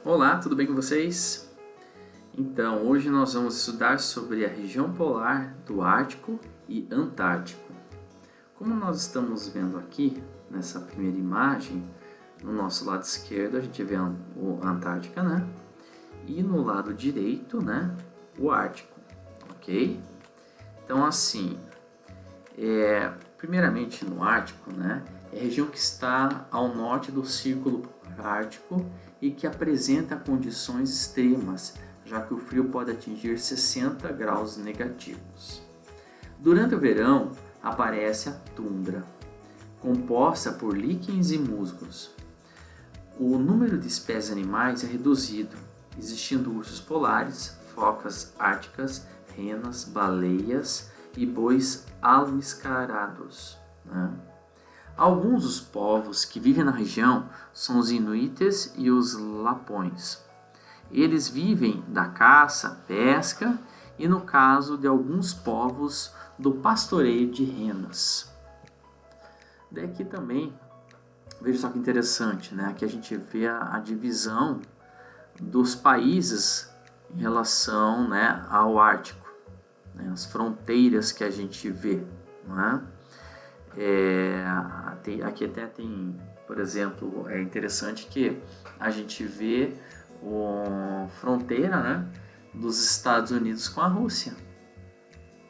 Olá, tudo bem com vocês? Então, hoje nós vamos estudar sobre a região polar do Ártico e Antártico. Como nós estamos vendo aqui, nessa primeira imagem, no nosso lado esquerdo a gente vê a Antártica, né? E no lado direito, né, o Ártico, ok? Então, assim, primeiramente no Ártico, né, é a região que está ao norte do Círculo Ártico e que apresenta condições extremas, já que o frio pode atingir 60 graus negativos. Durante o verão, aparece a tundra, composta por líquens e musgos. O número de espécies animais é reduzido, existindo ursos polares, focas árticas, renas, baleias e bois aloescarados, né? Alguns dos povos que vivem na região são os inuites e os lapões. Eles vivem da caça, pesca e, no caso de alguns povos, do pastoreio de renas. Daqui também, veja só que interessante, né? Aqui a gente vê a divisão dos países em relação, né, ao Ártico, né? As fronteiras que a gente vê, não é? Aqui até tem, por exemplo, é interessante que a gente vê a fronteira, né, dos Estados Unidos com a Rússia.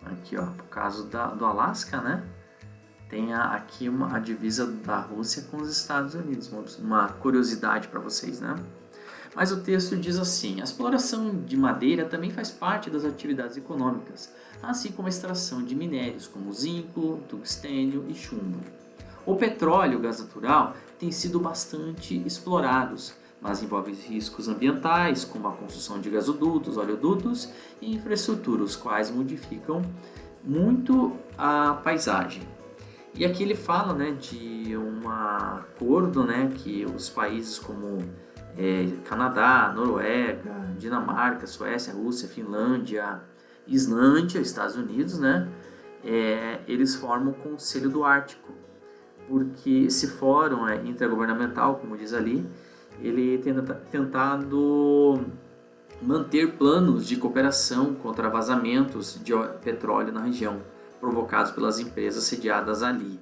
Aqui, ó, por causa do Alasca, né, tem aqui a divisa da Rússia com os Estados Unidos. Uma curiosidade para vocês, né? Mas o texto diz assim: a exploração de madeira também faz parte das atividades econômicas, assim como a extração de minérios como zinco, tungstênio e chumbo. O petróleo e o gás natural têm sido bastante explorados, mas envolvem riscos ambientais, como a construção de gasodutos, oleodutos e infraestrutura, os quais modificam muito a paisagem. E aqui ele fala, né, de um acordo, né, que os países como Canadá, Noruega, Dinamarca, Suécia, Rússia, Finlândia, Islândia, Estados Unidos, né, eles formam o Conselho do Ártico, porque esse fórum intergovernamental, como diz ali, ele tem tentado manter planos de cooperação contra vazamentos de petróleo na região, provocados pelas empresas sediadas ali.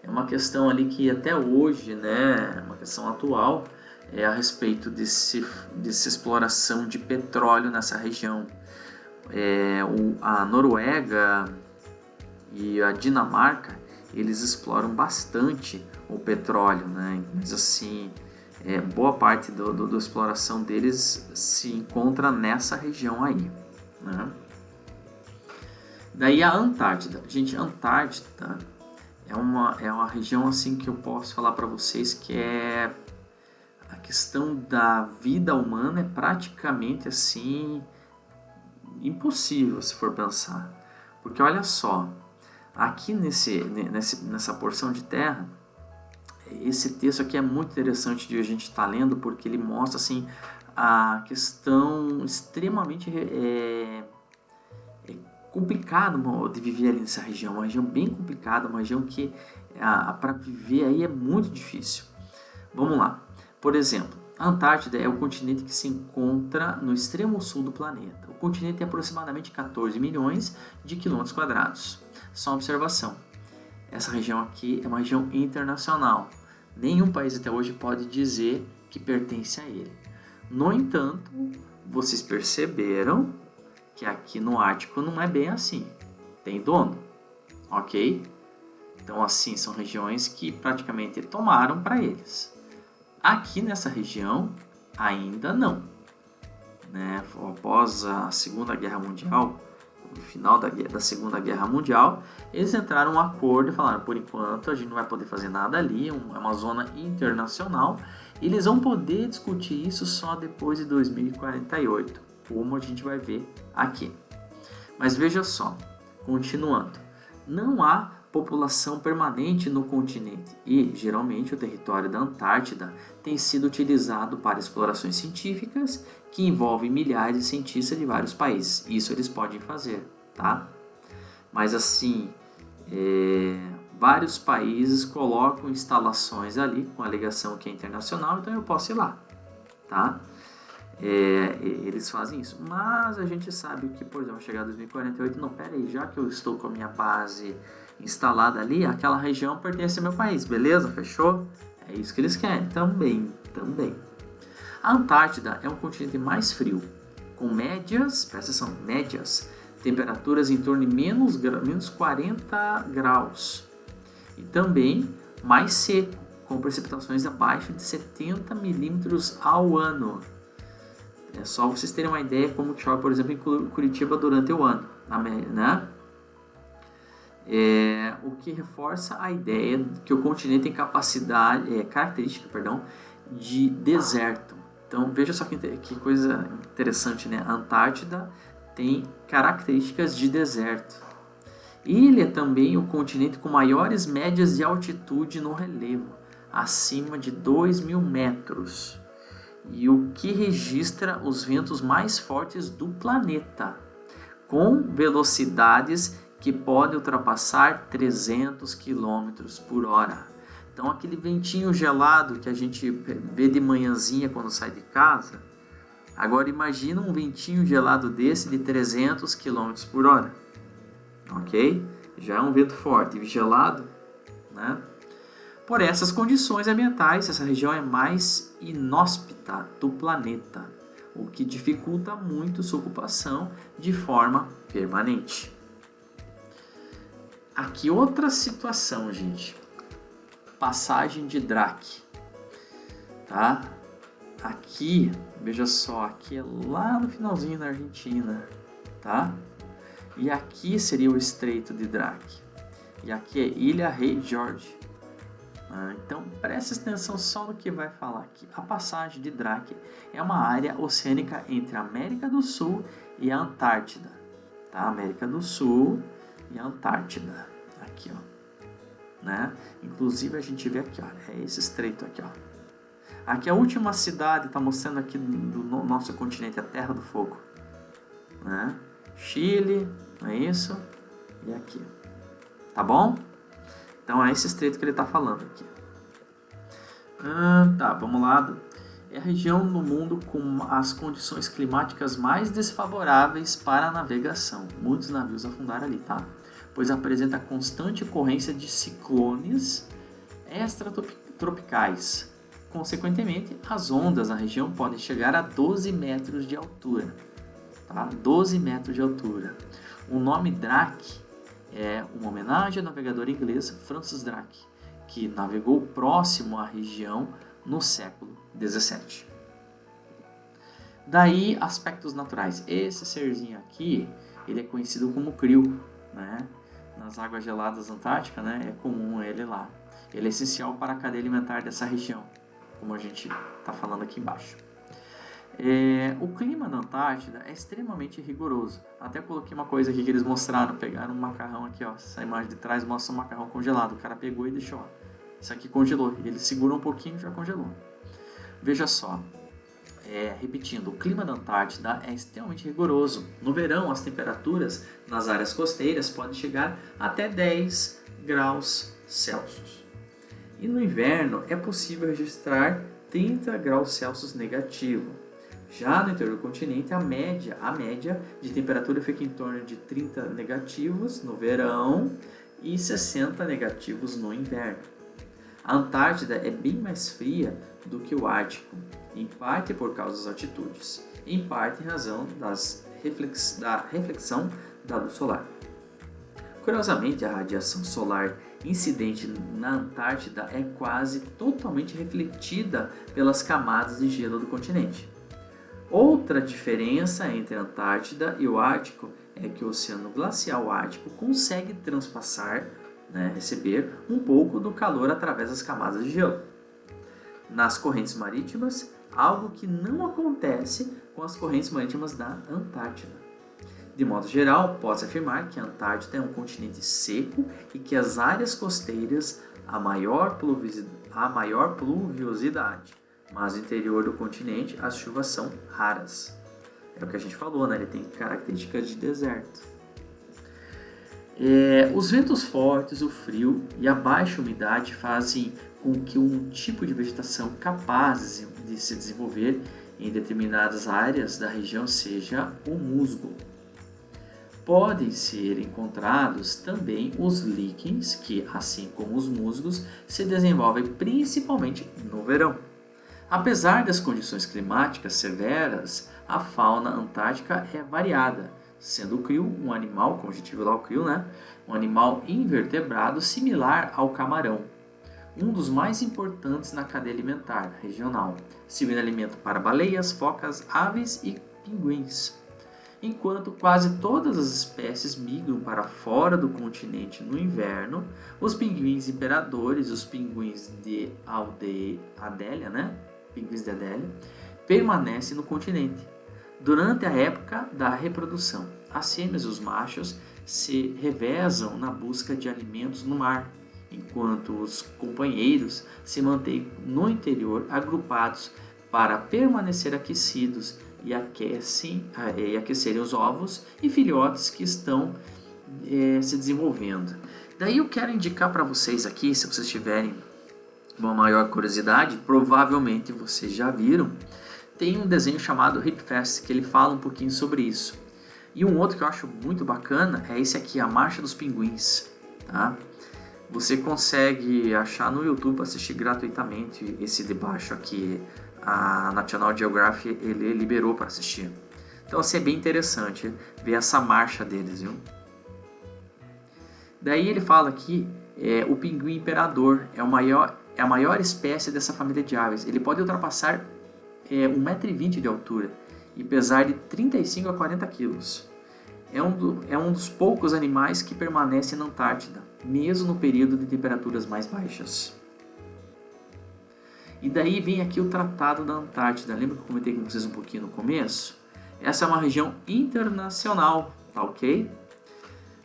É uma questão ali que até hoje, né, uma questão atual, a respeito dessa exploração de petróleo nessa região. A Noruega e a Dinamarca, eles exploram bastante o petróleo, né? Mas assim, boa parte da exploração deles se encontra nessa região aí, né? Daí a Antártida. Gente, a Antártida é uma região assim que eu posso falar para vocês que a questão da vida humana é praticamente assim impossível se for pensar. Porque olha só, aqui nessa porção de terra, esse texto aqui é muito interessante de a gente estar lendo, porque ele mostra assim a questão extremamente complicada de viver ali nessa região, uma região bem complicada, uma região que para viver aí é muito difícil. Vamos lá. Por exemplo, a Antártida é o continente que se encontra no extremo sul do planeta. O continente tem aproximadamente 14 milhões de quilômetros quadrados. Só uma observação. Essa região aqui é uma região internacional. Nenhum país até hoje pode dizer que pertence a ele. No entanto, vocês perceberam que aqui no Ártico não é bem assim. Tem dono, ok? Então, assim, são regiões que praticamente tomaram para eles. Aqui nessa região, ainda não. Né? Após a Segunda Guerra Mundial, no final da Segunda Guerra Mundial, eles entraram em um acordo e falaram: por enquanto a gente não vai poder fazer nada ali, é uma zona internacional, e eles vão poder discutir isso só depois de 2048, como a gente vai ver aqui. Mas veja só, continuando, não há população permanente no continente e, geralmente, o território da Antártida tem sido utilizado para explorações científicas que envolvem milhares de cientistas de vários países. Isso eles podem fazer, tá? Mas assim, vários países colocam instalações ali com a alegação que é internacional, então eu posso ir lá, tá? eles fazem isso. Mas a gente sabe que, por exemplo, chegar a 2048, não, pera aí, já que eu estou com a minha base instalada ali, aquela região pertence ao meu país, beleza? Fechou? É isso que eles querem, também. A Antártida é um continente mais frio, com médias, presta atenção, médias, temperaturas em torno de menos 40 graus. E também mais seco, com precipitações abaixo de 70 milímetros ao ano. É só vocês terem uma ideia como chove, por exemplo, em Curitiba durante o ano, né? O que reforça a ideia de que o continente tem característica de deserto. Então veja só que coisa interessante, né? A Antártida tem características de deserto. Ele é também o continente com maiores médias de altitude no relevo, acima de 2.000 metros. E o que registra os ventos mais fortes do planeta, com velocidades que podem ultrapassar 300 km por hora. Então aquele ventinho gelado que a gente vê de manhãzinha quando sai de casa, agora imagina um ventinho gelado desse de 300 km por hora. Ok? Já é um vento forte e gelado, né? Por essas condições ambientais, essa região é mais inóspita do planeta, o que dificulta muito sua ocupação de forma permanente. Aqui outra situação, gente. Passagem de Drake. Tá? Aqui, veja só, aqui é lá no finalzinho da Argentina, tá? E aqui seria o Estreito de Drake. E aqui é Ilha Rei Jorge. Então preste atenção só no que vai falar aqui. A passagem de Drake é uma área oceânica entre a América do Sul e a Antártida. Tá? América do Sul e a Antártida. Aqui, ó. Né? Inclusive a gente vê aqui, ó. É esse estreito aqui, ó. Aqui a última cidade está mostrando aqui do nosso continente, a Terra do Fogo. Né? Chile, não é isso? E aqui. Tá bom? Então é esse estreito que ele está falando aqui. Tá, vamos lá. É a região do mundo com as condições climáticas mais desfavoráveis para a navegação. Muitos navios afundaram ali, tá? Pois apresenta constante ocorrência de ciclones extratropicais. Consequentemente, as ondas na região podem chegar a 12 metros de altura. Tá? 12 metros de altura. O nome Drake é uma homenagem ao navegador inglês Francis Drake, que navegou próximo à região no século XVII. Daí, aspectos naturais. Esse serzinho aqui, ele é conhecido como krill, né? Nas águas geladas antárticas, né? É comum ele lá. Ele é essencial para a cadeia alimentar dessa região, como a gente está falando aqui embaixo. O clima na Antártida é extremamente rigoroso. Até coloquei uma coisa aqui que eles mostraram. Pegaram um macarrão aqui, ó. Essa imagem de trás mostra um macarrão congelado. O cara pegou e deixou, ó. Isso aqui congelou. Ele segura um pouquinho e já congelou. Veja só. Repetindo, o clima da Antártida é extremamente rigoroso. No verão, as temperaturas nas áreas costeiras podem chegar até 10 graus Celsius. E no inverno é possível registrar 30 graus Celsius negativo. Já no interior do continente, a média de temperatura fica em torno de 30 negativos no verão e 60 negativos no inverno. A Antártida é bem mais fria do que o Ártico, em parte por causa das altitudes, em parte em razão da reflexão da luz solar. Curiosamente, a radiação solar incidente na Antártida é quase totalmente refletida pelas camadas de gelo do continente. Outra diferença entre a Antártida e o Ártico é que o Oceano Glacial Ártico consegue transpassar, receber um pouco do calor através das camadas de gelo nas correntes marítimas, algo que não acontece com as correntes marítimas da Antártida. De modo geral, pode-se afirmar que a Antártida é um continente seco e que as áreas costeiras há maior pluviosidade, mas no interior do continente as chuvas são raras. É o que a gente falou, né? Ele tem características de deserto. Os ventos fortes, o frio e a baixa umidade fazem com que um tipo de vegetação capaz de se desenvolver em determinadas áreas da região seja o musgo. Podem ser encontrados também os líquens, que, assim como os musgos, se desenvolvem principalmente no verão. Apesar das condições climáticas severas, a fauna antártica é variada, sendo o krill um animal, como a gente viu lá o krill, né? Um animal invertebrado similar ao camarão, um dos mais importantes na cadeia alimentar regional, servindo alimento para baleias, focas, aves e pinguins. Enquanto quase todas as espécies migram para fora do continente no inverno, os pinguins imperadores, os pinguins de Adélia, né? Pinguins de Adélia, permanecem no continente. Durante a época da reprodução, as fêmeas e os machos se revezam na busca de alimentos no mar, enquanto os companheiros se mantêm no interior agrupados para permanecer aquecidos e aquecerem os ovos e filhotes que estão se desenvolvendo. Daí eu quero indicar para vocês aqui, se vocês tiverem uma maior curiosidade, provavelmente vocês já viram, tem um desenho chamado Hip Fest, que ele fala um pouquinho sobre isso. E um outro que eu acho muito bacana é esse aqui, a Marcha dos Pinguins. Tá? Você consegue achar no YouTube para assistir gratuitamente esse de baixo aqui. A National Geographic ele liberou para assistir. Então assim, é bem interessante ver essa marcha deles, viu? Daí ele fala aqui, o pinguim imperador é a maior espécie dessa família de aves. Ele pode ultrapassar 1,20 m de altura e pesar de 35 a 40 kg. É um dos poucos animais que permanece na Antártida, mesmo no período de temperaturas mais baixas. E daí vem aqui o Tratado da Antártida. Lembra que eu comentei com vocês um pouquinho no começo? Essa é uma região internacional, tá ok?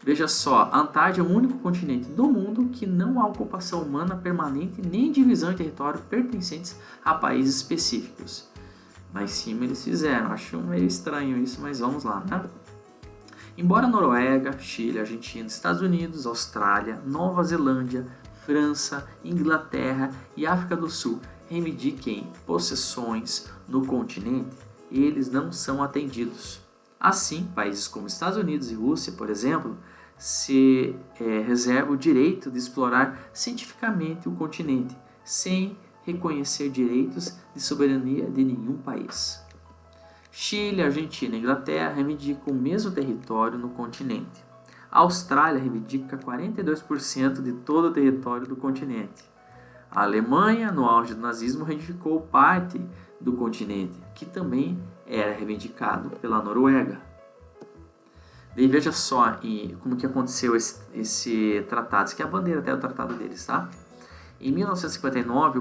Veja só, a Antártida é o único continente do mundo que não há ocupação humana permanente nem divisão de território pertencentes a países específicos. Lá em cima eles fizeram, acho meio estranho isso, mas vamos lá, né? Embora Noruega, Chile, Argentina, Estados Unidos, Austrália, Nova Zelândia, França, Inglaterra e África do Sul reivindiquem possessões no continente, eles não são atendidos. Assim, países como Estados Unidos e Rússia, por exemplo, se reservam o direito de explorar cientificamente o continente, sem reconhecer direitos de soberania de nenhum país. Chile, Argentina e Inglaterra reivindicam o mesmo território no continente. A Austrália reivindica 42% de todo o território do continente. A Alemanha, no auge do nazismo, reivindicou parte do continente, que também era reivindicado pela Noruega. E veja só como que aconteceu esse tratado. Isso aqui é a bandeira até do tratado deles, tá? Em 1959,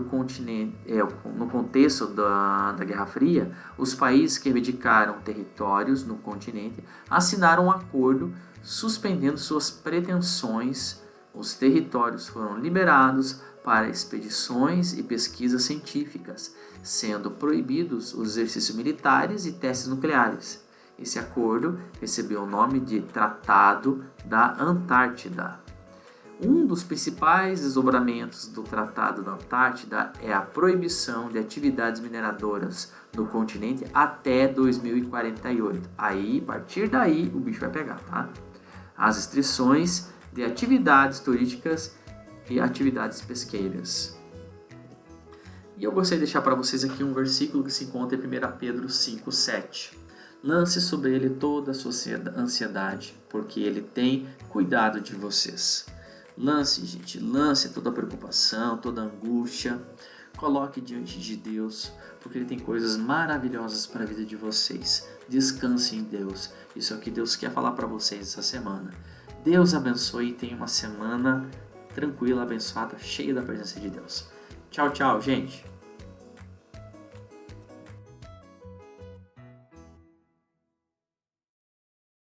no contexto da Guerra Fria, os países que reivindicaram territórios no continente assinaram um acordo suspendendo suas pretensões. Os territórios foram liberados para expedições e pesquisas científicas, sendo proibidos os exercícios militares e testes nucleares. Esse acordo recebeu o nome de Tratado da Antártida. Um dos principais desdobramentos do Tratado da Antártida é a proibição de atividades mineradoras no continente até 2048. Aí, a partir daí, o bicho vai pegar, tá? As restrições de atividades turísticas e atividades pesqueiras. E eu gostaria de deixar para vocês aqui um versículo que se encontra em 1 Pedro 5,7. Lance sobre ele toda a sua ansiedade, porque ele tem cuidado de vocês. Lance toda a preocupação, toda a angústia, coloque diante de Deus, porque Ele tem coisas maravilhosas para a vida de vocês. Descanse em Deus, isso é o que Deus quer falar para vocês essa semana. Deus abençoe e tenha uma semana tranquila, abençoada, cheia da presença de Deus. Tchau, tchau, gente!